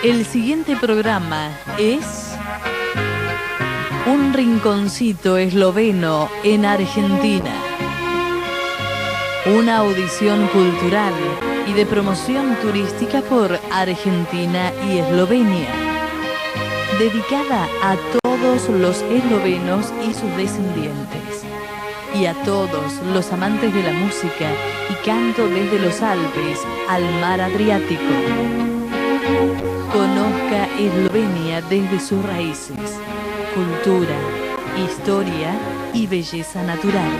El siguiente programa es Un rinconcito esloveno en Argentina. Una audición cultural y de promoción turística por Argentina y Eslovenia, dedicada a todos los eslovenos y sus descendientes, y a todos los amantes de la música y canto desde los Alpes al mar Adriático. Conozca Eslovenia desde sus raíces, cultura, historia y belleza natural.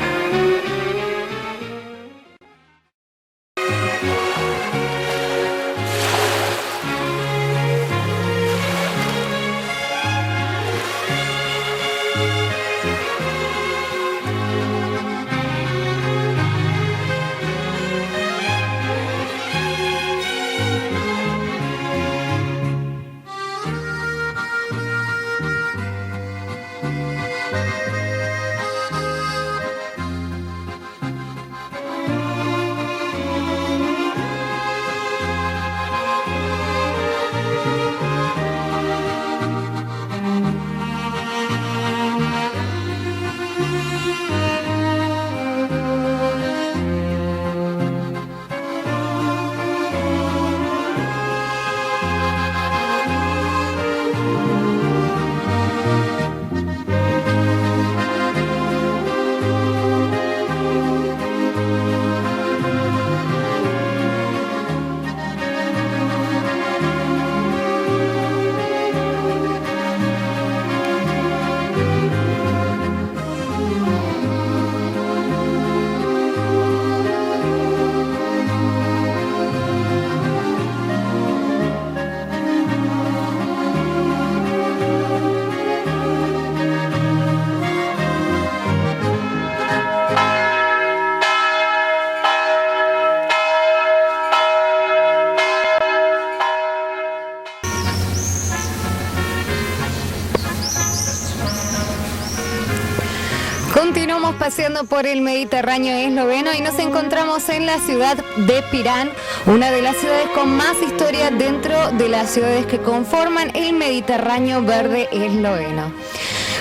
Continuamos paseando por el Mediterráneo esloveno y nos encontramos en la ciudad de Pirán, una de las ciudades con más historia dentro de las ciudades que conforman el Mediterráneo verde esloveno.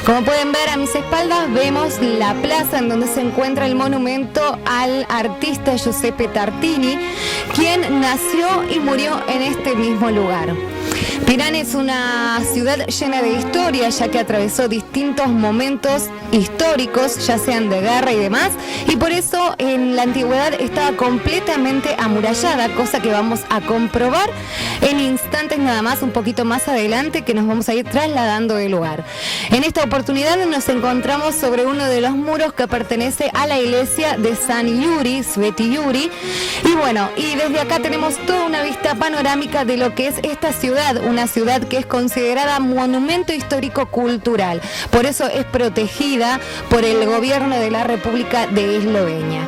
Como pueden ver a mis espaldas vemos la plaza en donde se encuentra el monumento al artista Giuseppe Tartini, quien nació y murió en este mismo lugar. Pirán es una ciudad llena de historia, ya que atravesó distintos momentos históricos, ya sean de guerra y demás, y por eso en la antigüedad estaba completamente amurallada, cosa que vamos a comprobar en instantes nada más, un poquito más adelante, que nos vamos a ir trasladando de lugar. En esta oportunidad nos encontramos sobre uno de los muros que pertenece a la iglesia de San Yuri, Sveti Yuri, y bueno, y desde acá tenemos toda una vista panorámica de lo que es esta ciudad, una ciudad que es considerada monumento histórico cultural, por eso es protegida por el gobierno de la República de Eslovenia.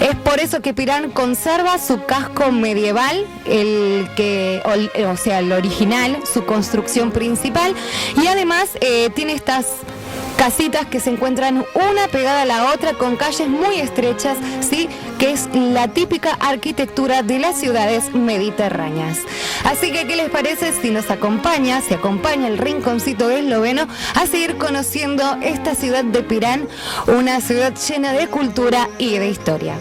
Es por eso que Pirán conserva su casco medieval, el original, su construcción principal, y además tiene estas casitas que se encuentran una pegada a la otra con calles muy estrechas, ¿sí? Que es la típica arquitectura de las ciudades mediterráneas. Así que, ¿qué les parece si acompaña el rinconcito esloveno a seguir conociendo esta ciudad de Pirán, una ciudad llena de cultura y de historia?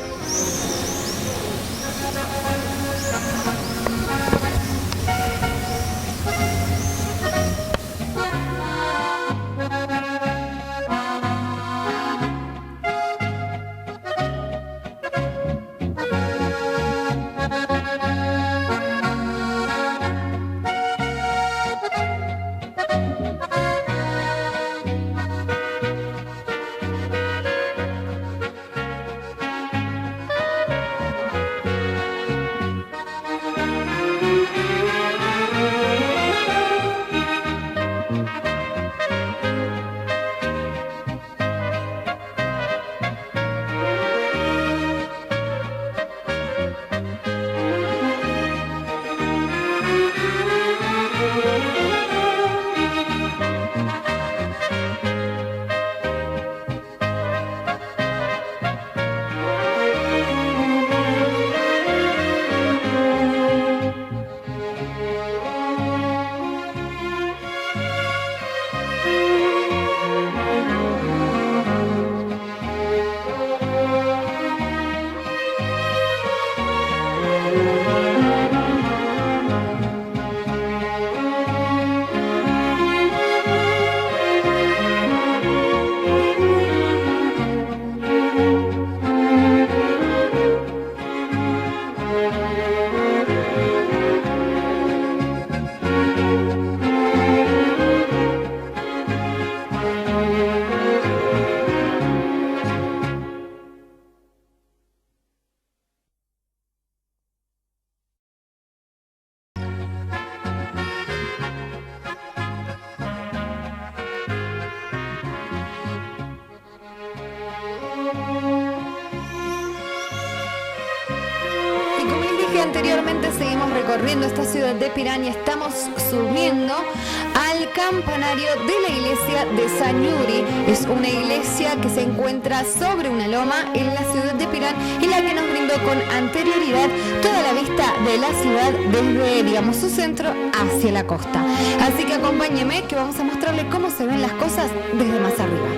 seguimos recorriendo esta ciudad de Pirán y estamos subiendo al campanario de la iglesia de San Yuri. Es una iglesia que se encuentra sobre una loma en la ciudad de Pirán y la que nos brindó con anterioridad toda la vista de la ciudad desde, digamos, su centro hacia la costa. Así que acompáñeme que vamos a mostrarle cómo se ven las cosas desde más arriba.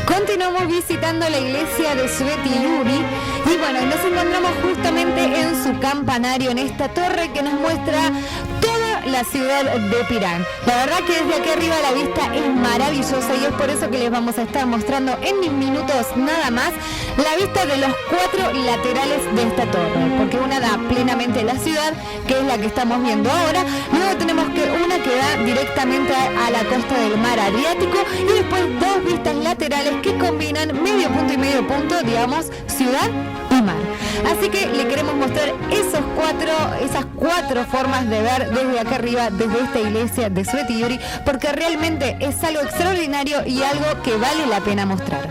Continuamos visitando la iglesia de Sveti Yuri y bueno, nos encontramos justamente en su campanario, en esta torre que nos muestra toda la ciudad de Pirán. La verdad que desde aquí arriba la vista es maravillosa y es por eso que les vamos a estar mostrando en minutos nada más la vista de los 4 laterales de esta torre, porque una da plenamente la ciudad, que es la que estamos viendo ahora. Luego tenemos una que da directamente a la costa del mar Adriático y después 2 vistas laterales que combinan medio punto y medio punto, digamos, ciudad y mar. Así que le queremos mostrar esas cuatro formas de ver desde acá arriba, desde esta iglesia de Sveti Yuri, porque realmente es algo extraordinario y algo que vale la pena mostrar.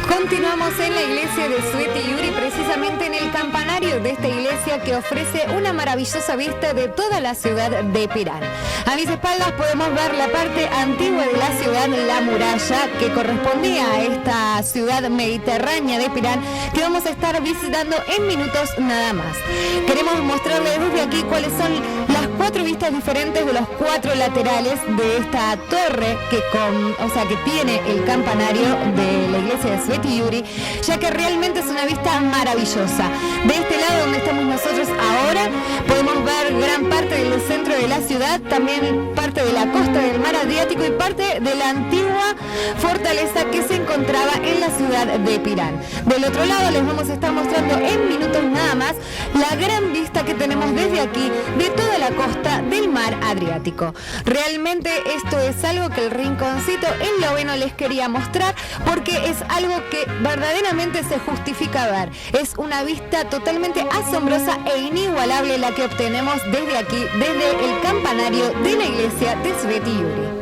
Continuamos en la iglesia de Sveti Yuri, precisamente en el campanario de esta iglesia que ofrece una maravillosa vista de toda la ciudad de Pirán. A mis espaldas podemos ver la parte antigua de la ciudad, la muralla, que correspondía a esta ciudad mediterránea de Pirán, que vamos a estar visitando en minutos nada más. Queremos mostrarles desde aquí cuáles son las 4 vistas diferentes de los 4 laterales de esta torre que tiene el campanario de la iglesia de Sveti Yuri, ya que realmente es una vista maravillosa. De este lado donde estamos nosotros ahora podemos ver gran parte del centro de la ciudad, también parte de la costa del mar Adriático y parte de la antigua fortaleza que se encontraba en la ciudad de Pirán. Del otro lado les vamos a estar mostrando en minutos nada más la gran vista que tenemos desde aquí de toda la costa del mar Adriático. Realmente esto es algo que el rinconcito esloveno les quería mostrar, porque es algo que verdaderamente se justifica ver. Es una vista totalmente asombrosa e inigualable la que obtenemos desde aquí, desde el campanario de la iglesia de Sveti Yuri.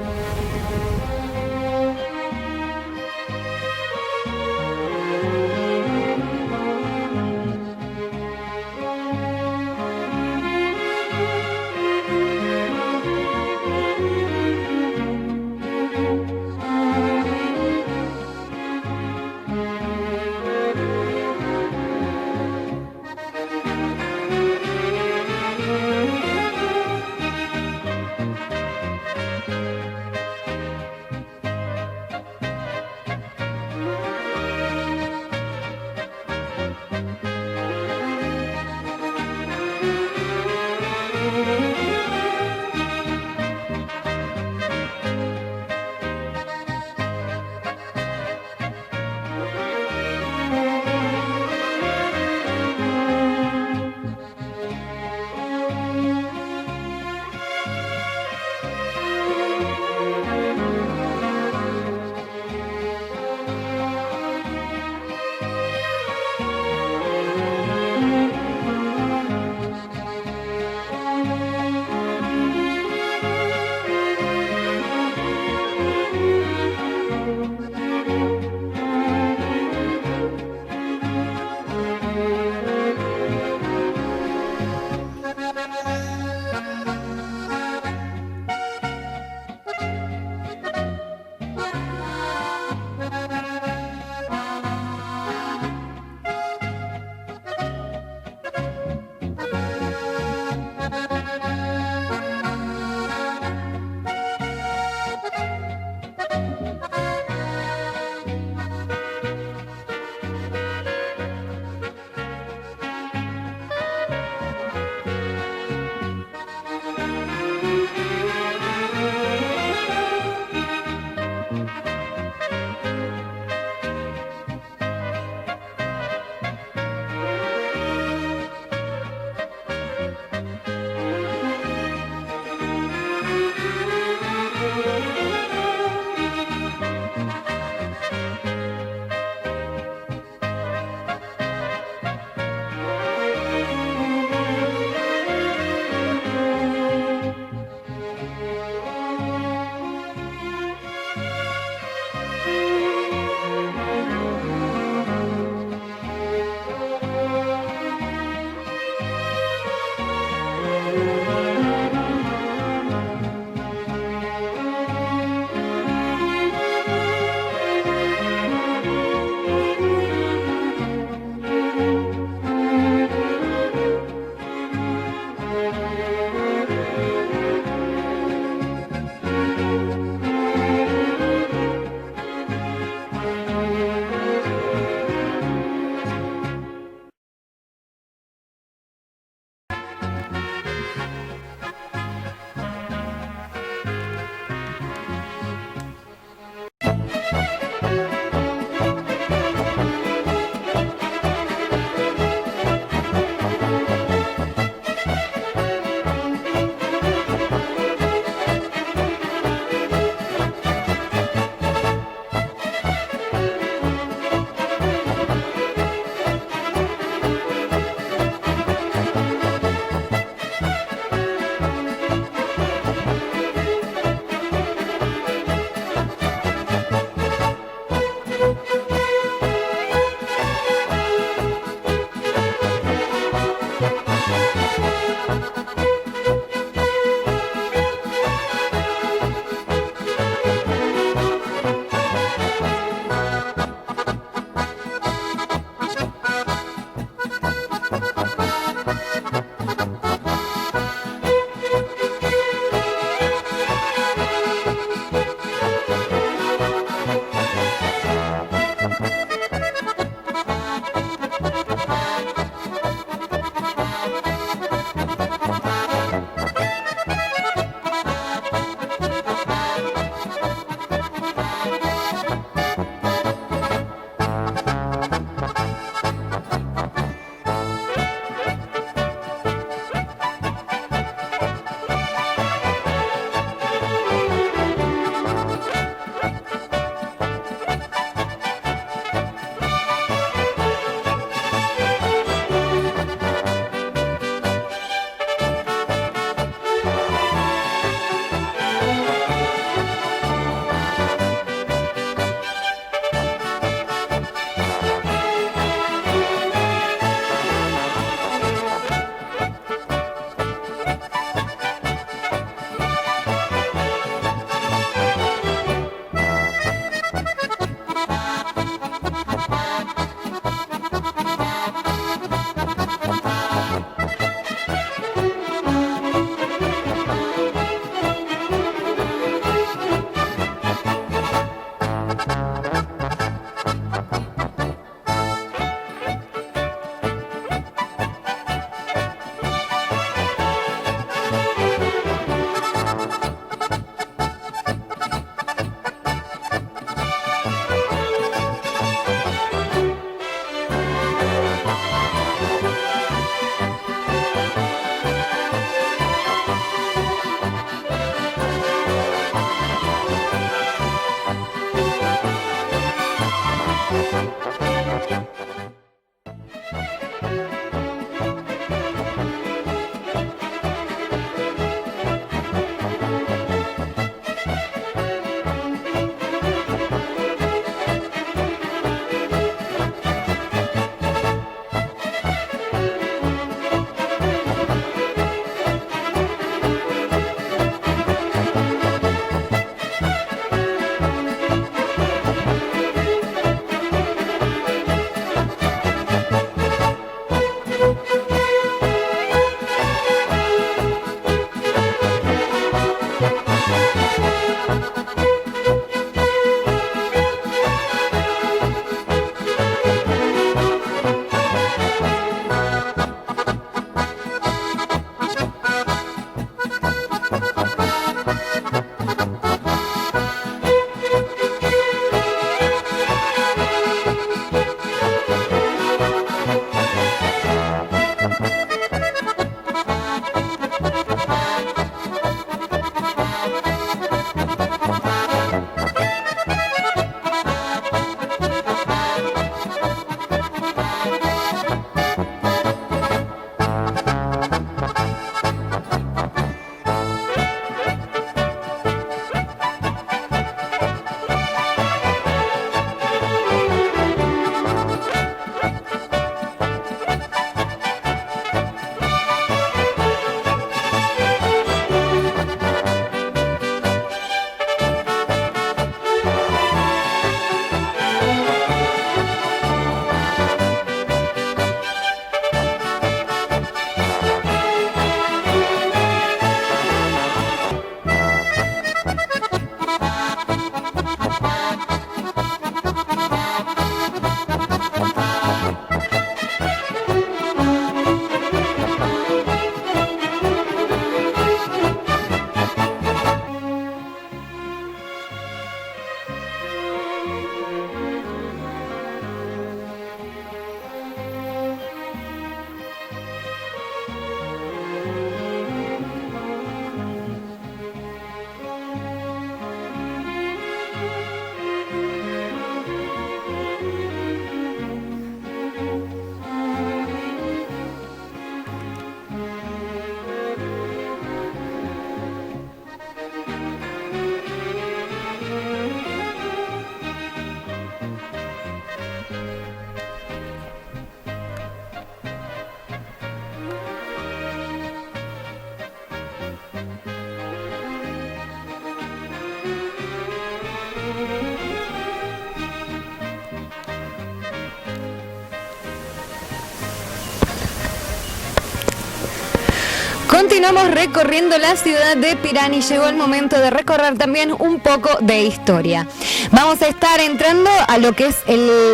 Continuamos recorriendo la ciudad de Pirán y llegó el momento de recorrer también un poco de historia. Vamos a estar entrando a lo que es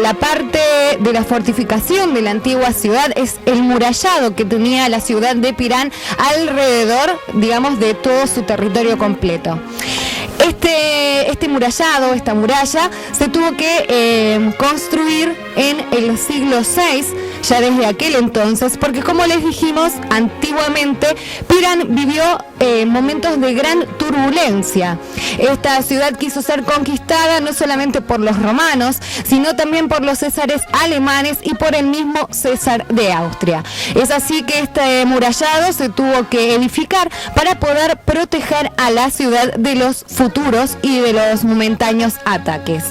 la parte de la fortificación de la antigua ciudad, es el murallado que tenía la ciudad de Pirán alrededor, digamos, de todo su territorio completo. Este murallado, esta muralla, se tuvo que construir en el siglo VI, ya desde aquel entonces, porque como les dijimos, antiguamente Pirán vivió momentos de gran turbulencia. Esta ciudad quiso ser conquistada no solamente por los romanos, sino también por los césares alemanes y por el mismo César de Austria. Es así que este murallado se tuvo que edificar para poder proteger a la ciudad de los futuros y de los momentáneos ataques.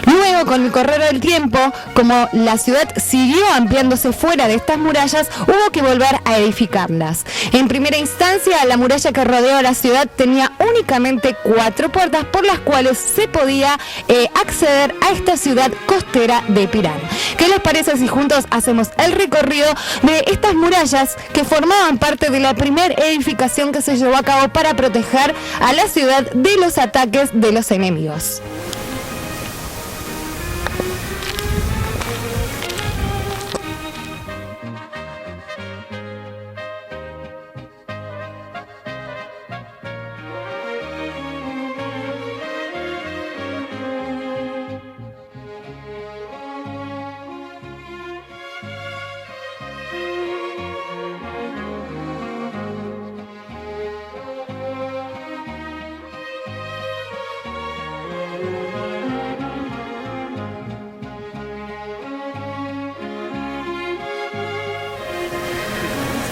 Luego, con el correr del tiempo, como la ciudad siguió ampliándose fuera de estas murallas, hubo que volver a edificarlas. En primera instancia, la muralla que rodeaba la ciudad tenía únicamente 4 puertas por las cuales se podía acceder a esta ciudad costera de Pirán. ¿Qué les parece si juntos hacemos el recorrido de estas murallas que formaban parte de la primera edificación que se llevó a cabo para proteger a la ciudad de los ataques de los enemigos?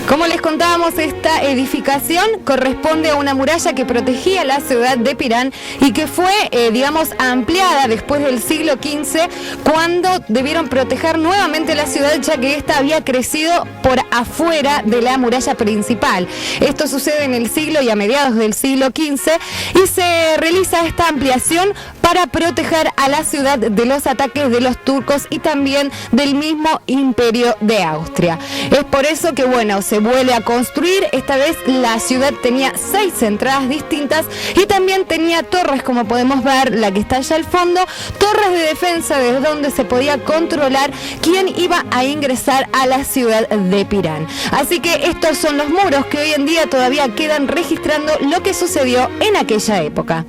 Como les contábamos, esta edificación corresponde a una muralla que protegía la ciudad de Pirán y que fue, ampliada después del siglo XV, cuando debieron proteger nuevamente la ciudad, ya que esta había crecido por afuera de la muralla principal. Esto sucede en el siglo y a mediados del siglo XV y se realiza esta ampliación para proteger a la ciudad de los ataques de los turcos y también del mismo Imperio de Austria. Es por eso que, se vuelve a construir. Esta vez la ciudad tenía 6 entradas distintas y también tenía torres, como podemos ver, la que está allá al fondo, torres de defensa desde donde se podía controlar quién iba a ingresar a la ciudad de Pirán. Así que estos son los muros que hoy en día todavía quedan registrando lo que sucedió en aquella época.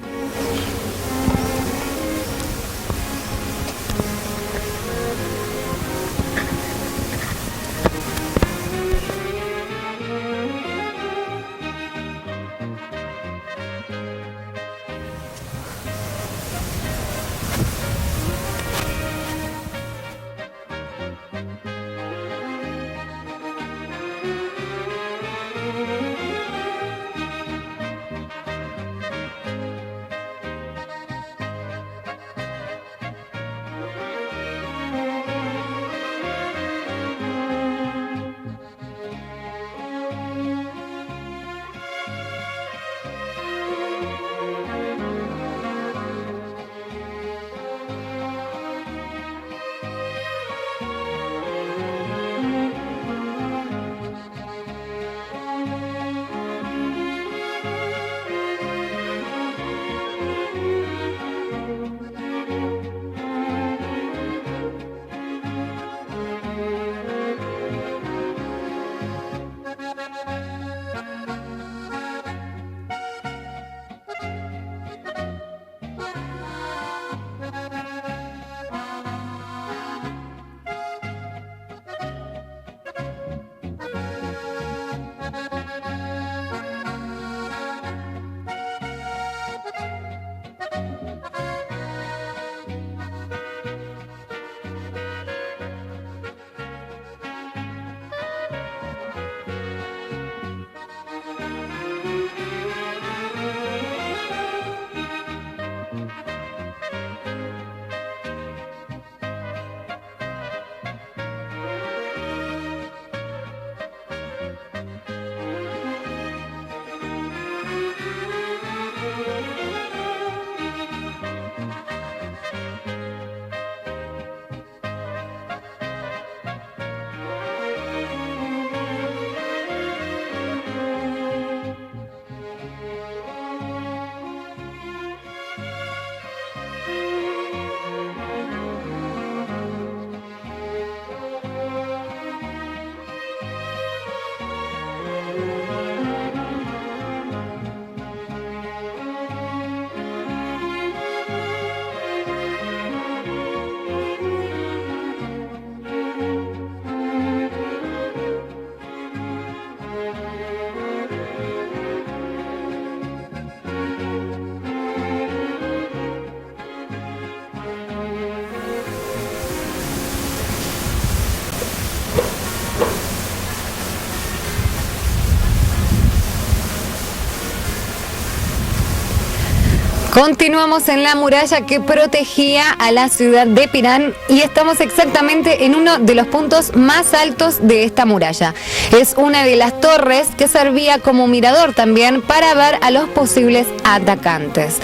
Continuamos en la muralla que protegía a la ciudad de Pirán y estamos exactamente en uno de los puntos más altos de esta muralla. Es una de las torres que servía como mirador también para ver a los posibles atacantes.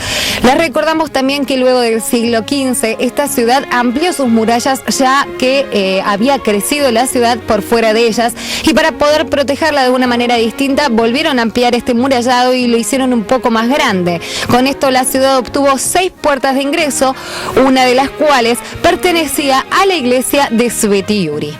Les recordamos también que luego del siglo XV esta ciudad amplió sus murallas ya que había crecido la ciudad por fuera de ellas y para poder protegerla de una manera distinta volvieron a ampliar este murallado y lo hicieron un poco más grande. Con esto la ciudad obtuvo 6 puertas de ingreso, una de las cuales pertenecía a la iglesia de Sveti Yuri.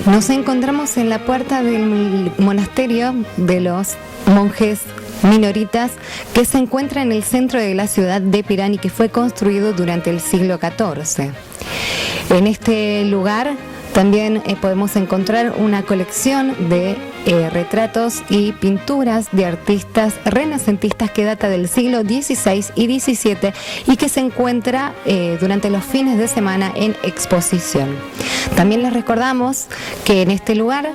Nos encontramos en la puerta del monasterio de los monjes minoritas que se encuentra en el centro de la ciudad de Pirán y que fue construido durante el siglo XIV. En este lugar también podemos encontrar una colección de retratos y pinturas de artistas renacentistas que data del siglo XVI y XVII y que se encuentra durante los fines de semana en exposición. También les recordamos que en este lugar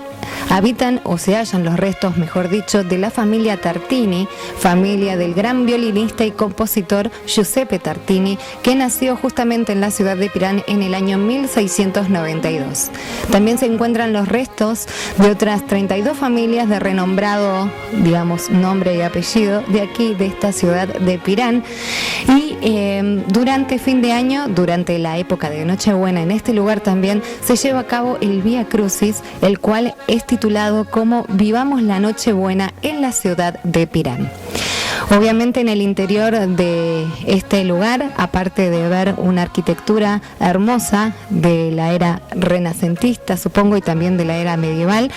habitan o se hallan los restos, mejor dicho, de la familia Tartini, familia del gran violinista y compositor Giuseppe Tartini, que nació justamente en la ciudad de Pirán en el año 1692. También se encuentran los restos de otras 32 familias de renombrado, digamos, nombre y apellido de aquí, de esta ciudad de Pirán. Y durante fin de año, durante la época de Nochebuena, en este lugar también se lleva a cabo el Vía Crucis, el cual es titulado como Vivamos la Nochebuena en la ciudad de Pirán. Obviamente en el interior de este lugar, aparte de ver una arquitectura hermosa de la era renacentista, supongo, y también de la era medieval,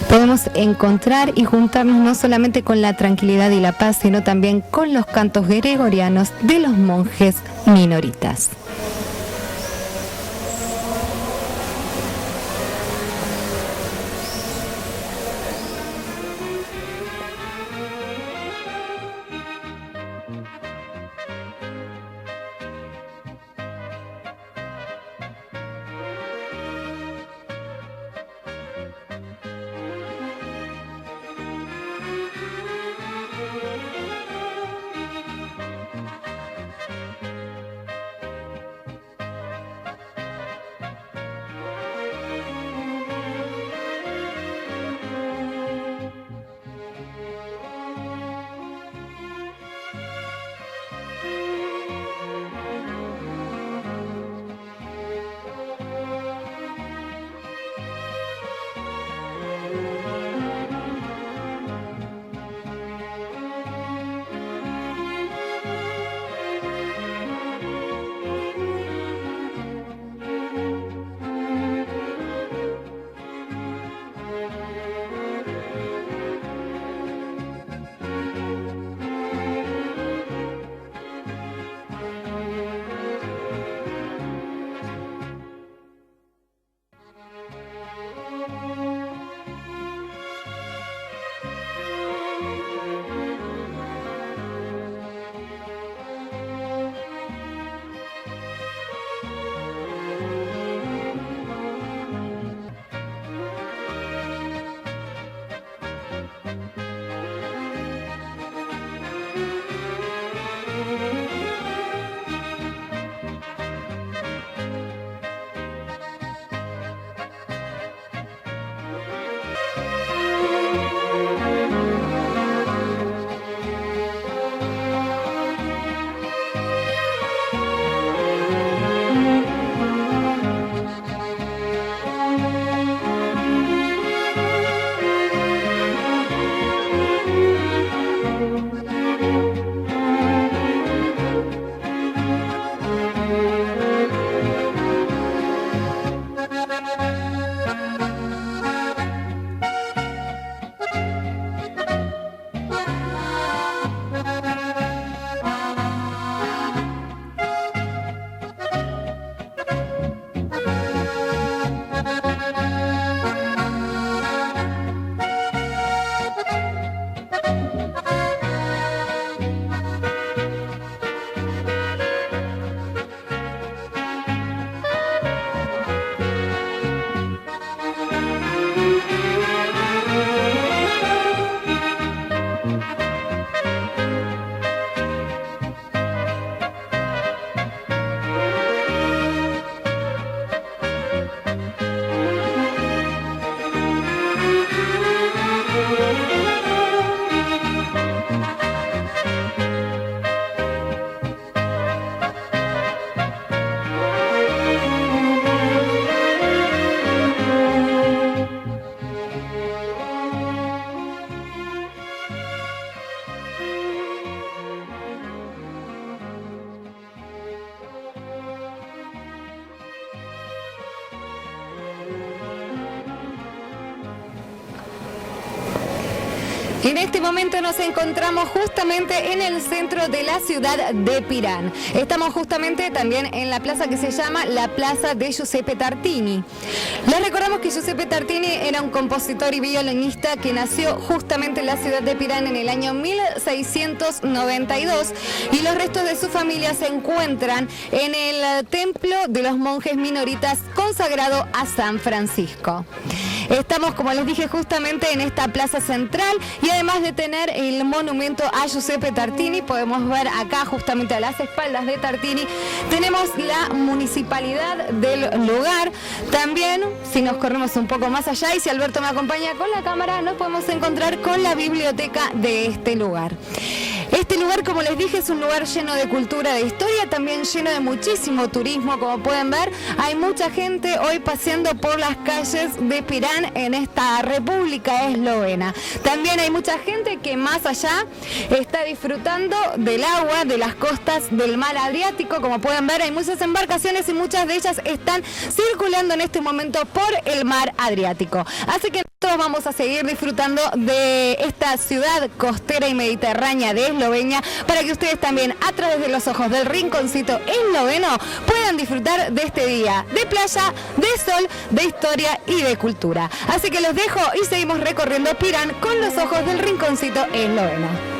podemos encontrar y juntarnos no solamente con la tranquilidad y la paz, sino también con los cantos gregorianos de los monjes minoritas. En este momento nos encontramos justamente en el centro de la ciudad de Pirán. Estamos justamente también en la plaza que se llama la Plaza de Giuseppe Tartini. Les recordamos que Giuseppe Tartini era un compositor y violinista que nació justamente en la ciudad de Pirán en el año 1692 y los restos de su familia se encuentran en el templo de los monjes minoritas consagrado a San Francisco. Estamos, como les dije, justamente en esta plaza central y además de tener el monumento a Giuseppe Tartini, podemos ver acá justamente a las espaldas de Tartini, tenemos la municipalidad del lugar. También, si nos corremos un poco más allá y si Alberto me acompaña con la cámara, nos podemos encontrar con la biblioteca de este lugar. Este lugar, como les dije, es un lugar lleno de cultura, de historia, también lleno de muchísimo turismo. Como pueden ver, hay mucha gente hoy paseando por las calles de Pirán en esta República Eslovena. También hay mucha gente que más allá está disfrutando del agua, de las costas del mar Adriático. Como pueden ver, hay muchas embarcaciones y muchas de ellas están circulando en este momento por el mar Adriático. Así que nosotros vamos a seguir disfrutando de esta ciudad costera y mediterránea de Eslovenia para que ustedes también, a través de los ojos del rinconcito esloveno, puedan disfrutar de este día de playa, de sol, de historia y de cultura. Así que los dejo y seguimos recorriendo Pirán con los ojos del rinconcito esloveno.